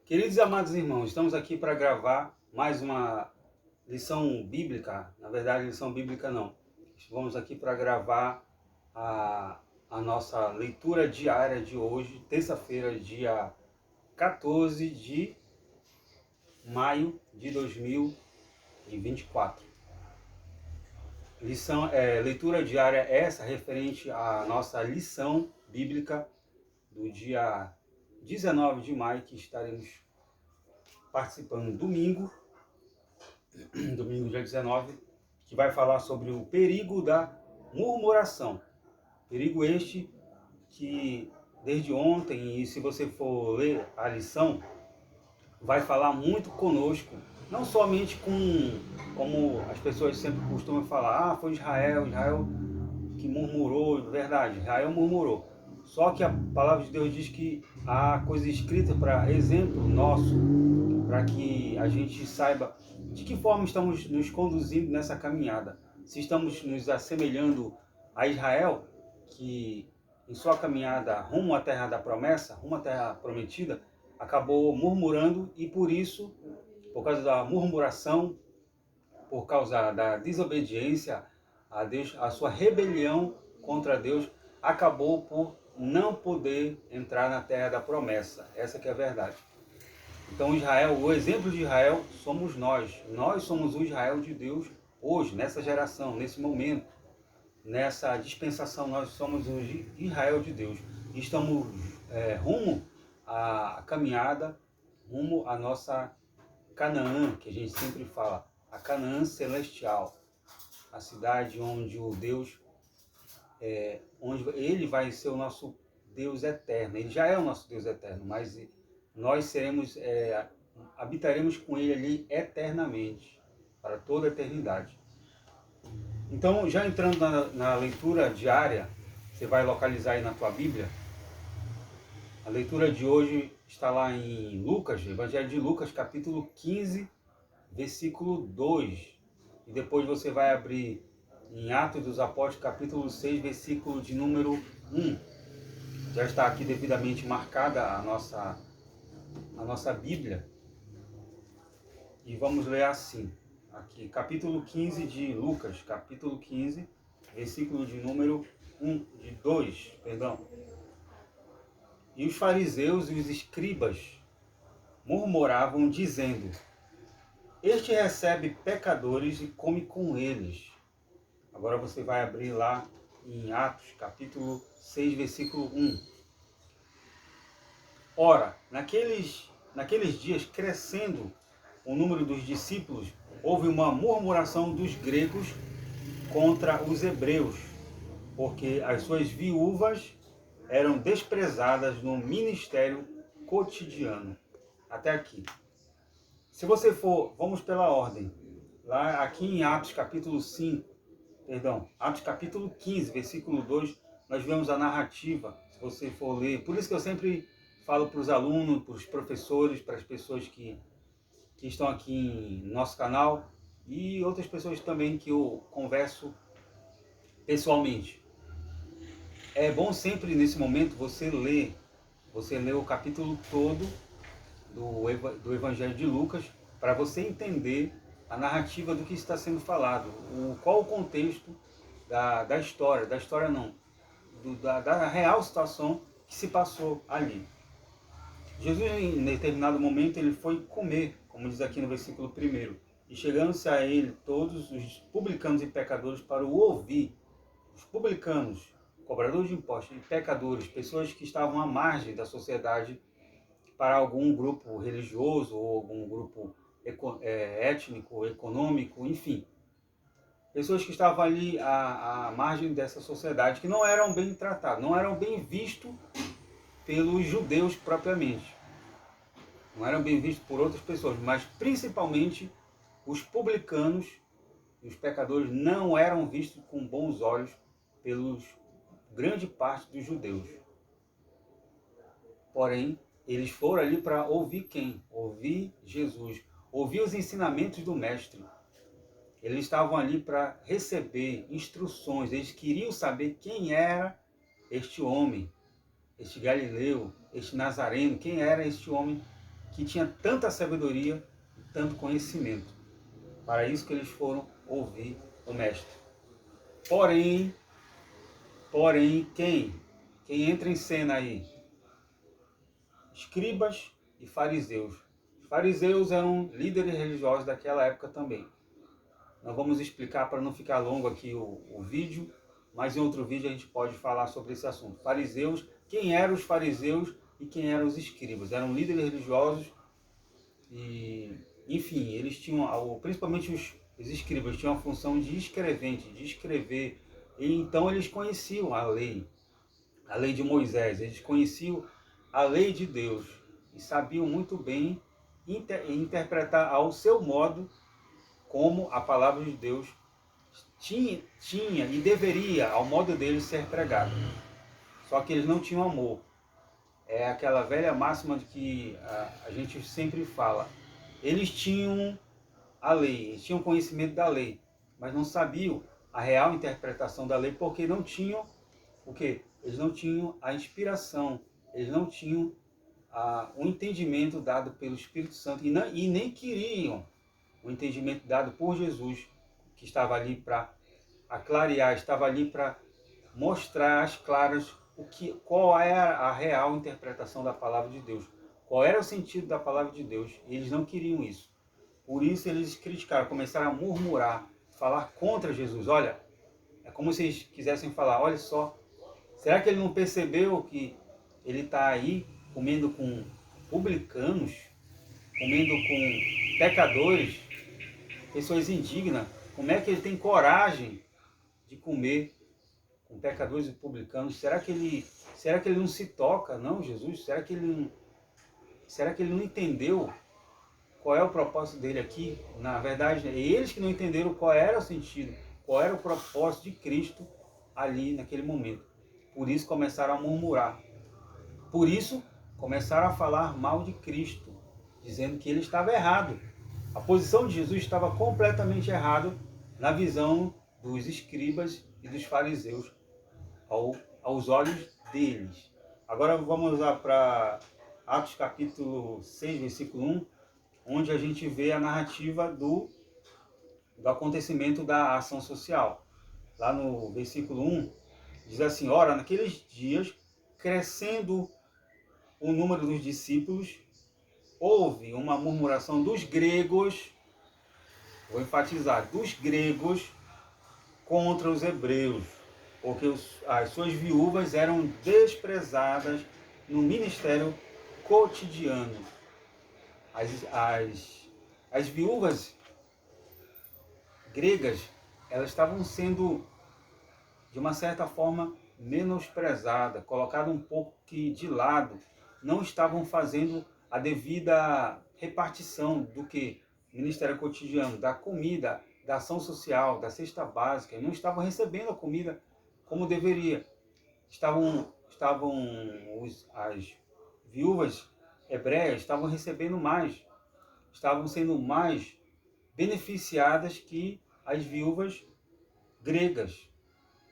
Queridos e amados irmãos, estamos aqui para gravar mais uma lição bíblica. Na verdade, lição bíblica não. Vamos aqui para gravar a nossa leitura diária de hoje, terça-feira, dia 14 de maio de 2024. Leitura diária essa referente à nossa lição bíblica do dia 19 de maio, que estaremos participando domingo dia 19, que vai falar sobre o perigo da murmuração. Perigo este que desde ontem, e se você for ler a lição, vai falar muito conosco, não somente como as pessoas sempre costumam falar, foi Israel que murmurou, verdade, Israel murmurou. Só que a palavra de Deus diz que há coisa escrita para exemplo nosso, para que a gente saiba de que forma estamos nos conduzindo nessa caminhada. Se estamos nos assemelhando a Israel, que em sua caminhada rumo à terra da promessa, rumo à terra prometida, acabou murmurando e por isso, por causa da murmuração, por causa da desobediência a Deus, a sua rebelião contra Deus, acabou por não poder entrar na terra da promessa. Essa que é a verdade. Então Israel, o exemplo de Israel somos nós. Nós somos o Israel de Deus hoje, nessa geração, nesse momento, nessa dispensação. Nós somos o Israel de Deus. Estamos rumo à caminhada, rumo à nossa Canaã, que a gente sempre fala, a Canaã celestial, a cidade onde o Deus, onde Ele vai ser o nosso Deus eterno. Ele já é o nosso Deus eterno, mas nós seremos, habitaremos com Ele ali eternamente, para toda a eternidade. Então, já entrando na leitura diária, você vai localizar aí na tua Bíblia. A leitura de hoje está lá em Lucas, Evangelho de Lucas, capítulo 15, versículo 2. E depois você vai abrir em Atos dos Apóstolos, capítulo 6, versículo de número 1. Já está aqui devidamente marcada a nossa Bíblia. E vamos ler assim, aqui, capítulo 15 de Lucas, capítulo 15, versículo de número 2. E os fariseus e os escribas murmuravam, dizendo: Este recebe pecadores e come com eles. Agora você vai abrir lá em Atos, capítulo 6, versículo 1. Ora, naqueles dias, crescendo o número dos discípulos, houve uma murmuração dos gregos contra os hebreus, porque as suas viúvas eram desprezadas no ministério cotidiano. Até aqui. Se você for, vamos pela ordem. Lá aqui em Atos capítulo 15, versículo 2, nós vemos a narrativa, se você for ler. Por isso que eu sempre falo para os alunos, para os professores, para as pessoas que estão aqui no nosso canal e outras pessoas também que eu converso pessoalmente. É bom sempre nesse momento você ler o capítulo todo do Evangelho de Lucas para você entender a narrativa do que está sendo falado, qual o contexto da história não, da real situação que se passou ali. Jesus, em determinado momento, ele foi comer, como diz aqui no versículo 1, e chegando-se a ele todos os publicanos e pecadores para o ouvir. Os publicanos, cobradores de impostos e pecadores, pessoas que estavam à margem da sociedade para algum grupo religioso ou algum grupo étnico, econômico, enfim. Pessoas que estavam ali à margem dessa sociedade, que não eram bem tratados, não eram bem vistos pelos judeus propriamente. Não eram bem vistos por outras pessoas, mas principalmente os publicanos e os pecadores não eram vistos com bons olhos pelos grande parte dos judeus. Porém, eles foram ali para ouvir quem? Ouvir Jesus, ouvir os ensinamentos do Mestre. Eles estavam ali para receber instruções, eles queriam saber quem era este homem, este Galileu, este Nazareno, quem era este homem que tinha tanta sabedoria e tanto conhecimento. Para isso que eles foram ouvir o mestre. Porém, quem entra em cena aí? Escribas e fariseus. Os fariseus eram líderes religiosos daquela época também. Nós vamos explicar para não ficar longo aqui o vídeo, mas em outro vídeo a gente pode falar sobre esse assunto. Fariseus, quem eram os fariseus e quem eram os escribas? Eram líderes religiosos e, enfim, eles tinham, principalmente os escribas, tinham a função de escrevente, de escrever. E então eles conheciam a lei de Moisés, eles conheciam a lei de Deus e sabiam muito bem interpretar ao seu modo como a palavra de Deus tinha e deveria, ao modo deles, ser pregada. Só que eles não tinham amor. É aquela velha máxima de que a gente sempre fala. Eles tinham a lei, eles tinham conhecimento da lei, mas não sabiam a real interpretação da lei porque não tinham o quê? Eles não tinham a inspiração, eles não tinham o entendimento dado pelo Espírito Santo e nem queriam o entendimento dado por Jesus, que estava ali para clarear, estava ali para mostrar às claras qual é a real interpretação da palavra de Deus, qual era o sentido da palavra de Deus. E eles não queriam isso. Por isso eles criticaram, começaram a murmurar, falar contra Jesus. Olha, é como se eles quisessem falar, olha só, será que ele não percebeu que ele está aí comendo com publicanos, comendo com pecadores, pessoas indignas? Como é que ele tem coragem de comer com pecadores e publicanos? Será que ele não se toca, não, Jesus? Será que ele não entendeu qual é o propósito dele aqui? Na verdade, é eles que não entenderam qual era o sentido, qual era o propósito de Cristo ali naquele momento. Por isso começaram a murmurar. Por isso começaram a falar mal de Cristo, dizendo que ele estava errado. A posição de Jesus estava completamente errada na visão dos escribas e dos fariseus, aos olhos deles. Agora vamos lá para Atos capítulo 6, versículo 1, onde a gente vê a narrativa do acontecimento da ação social. Lá no versículo 1, diz assim: ora, naqueles dias, crescendo o número dos discípulos, houve uma murmuração dos gregos, vou enfatizar, dos gregos contra os hebreus, porque as suas viúvas eram desprezadas no ministério cotidiano. As viúvas gregas, elas estavam sendo, de uma certa forma, menosprezadas, colocadas um pouco que de lado, não estavam fazendo a devida repartição do que? Ministério cotidiano, da comida, da ação social, da cesta básica, não estavam recebendo a comida como deveria. As viúvas hebreias estavam recebendo mais, estavam sendo mais beneficiadas que as viúvas gregas.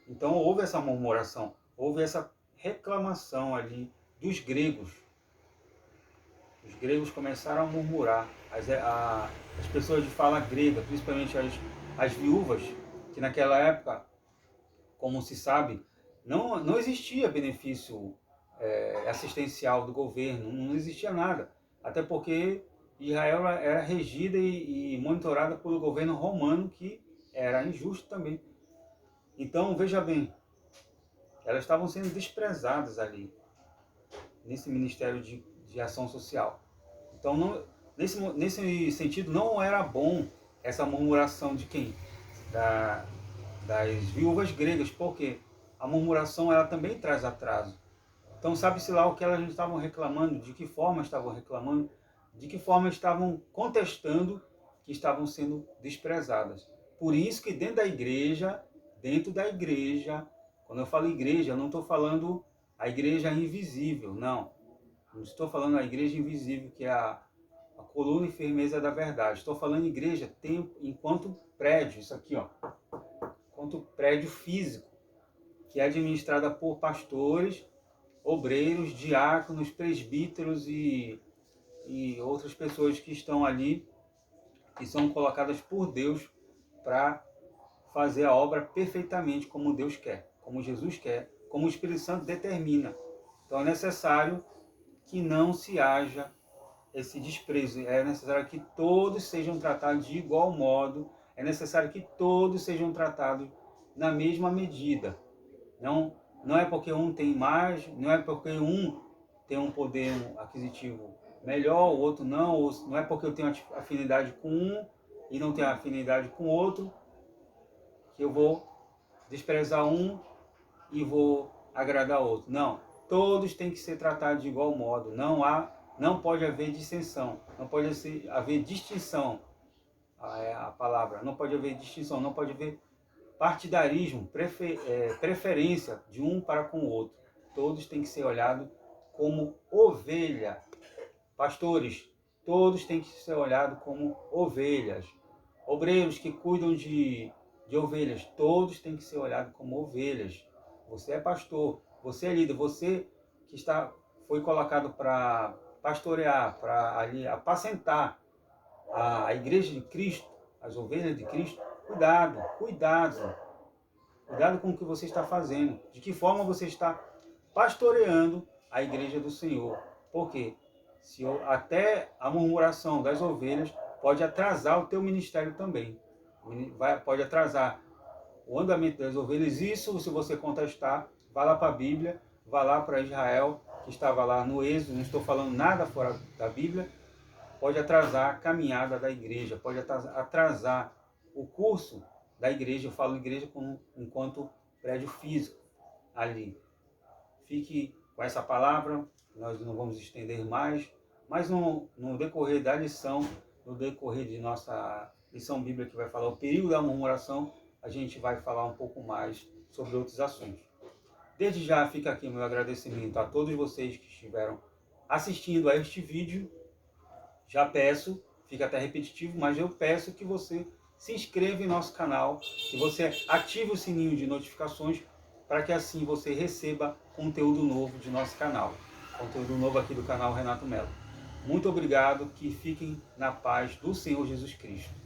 Então houve essa murmuração, houve essa reclamação ali dos gregos. Os gregos começaram a murmurar. As pessoas de fala grega, principalmente as viúvas, que naquela época, como se sabe, não existia benefício assistencial do governo, não existia nada. Até porque Israel era regida e monitorada pelo governo romano, que era injusto também. Então, veja bem, elas estavam sendo desprezadas ali, nesse ministério de ação social. Então, nesse sentido, não era bom essa murmuração de quem? Das viúvas gregas, porque a murmuração ela também traz atraso. Então, sabe-se lá o que elas estavam reclamando, de que forma estavam reclamando, de que forma estavam contestando que estavam sendo desprezadas. Por isso que dentro da igreja, quando eu falo igreja, eu não estou falando a igreja invisível, não. Não estou falando a igreja invisível, que é a coluna e firmeza da verdade. Estou falando igreja enquanto prédio, isso aqui, ó, enquanto prédio físico, que é administrada por pastores, obreiros, diáconos, presbíteros e e outras pessoas que estão ali, que são colocadas por Deus para fazer a obra perfeitamente como Deus quer, como Jesus quer, como o Espírito Santo determina. Então é necessário que não se haja esse desprezo, é necessário que todos sejam tratados de igual modo, é necessário que todos sejam tratados na mesma medida. Não é porque um tem mais, não é porque um tem um poder aquisitivo melhor, o outro não, ou não é porque eu tenho afinidade com um e não tenho afinidade com outro, que eu vou desprezar um e vou agradar outro. Não, todos têm que ser tratados de igual modo. Não pode haver dissensão, não pode haver distinção. A palavra, não pode haver distinção, não pode haver partidarismo, preferência de um para com o outro. Todos têm que ser olhados como ovelha. Pastores, todos têm que ser olhados como ovelhas. Obreiros que cuidam de ovelhas, todos têm que ser olhados como ovelhas. Você é pastor, você é líder, você que foi colocado para pastorear, para ali apacentar a igreja de Cristo, as ovelhas de Cristo. Cuidado, cuidado. Cuidado com o que você está fazendo. De que forma você está pastoreando a igreja do Senhor. Por quê? Até a murmuração das ovelhas pode atrasar o teu ministério também. Pode atrasar o andamento das ovelhas. Isso, se você contestar, vá lá para a Bíblia, vá lá para Israel, que estava lá no Êxodo, não estou falando nada fora da Bíblia. Pode atrasar a caminhada da igreja, pode atrasar o curso da igreja. Eu falo igreja enquanto prédio físico ali. Fique com essa palavra, nós não vamos estender mais, mas no decorrer da lição, no decorrer de nossa lição bíblica que vai falar o perigo da murmuração, a gente vai falar um pouco mais sobre outros assuntos. Desde já fica aqui o meu agradecimento a todos vocês que estiveram assistindo a este vídeo. Já peço, fica até repetitivo, mas eu peço que você se inscreva em nosso canal, que você ative o sininho de notificações, para que assim você receba conteúdo novo de nosso canal. Conteúdo novo aqui do canal Renato Melo. Muito obrigado, que fiquem na paz do Senhor Jesus Cristo.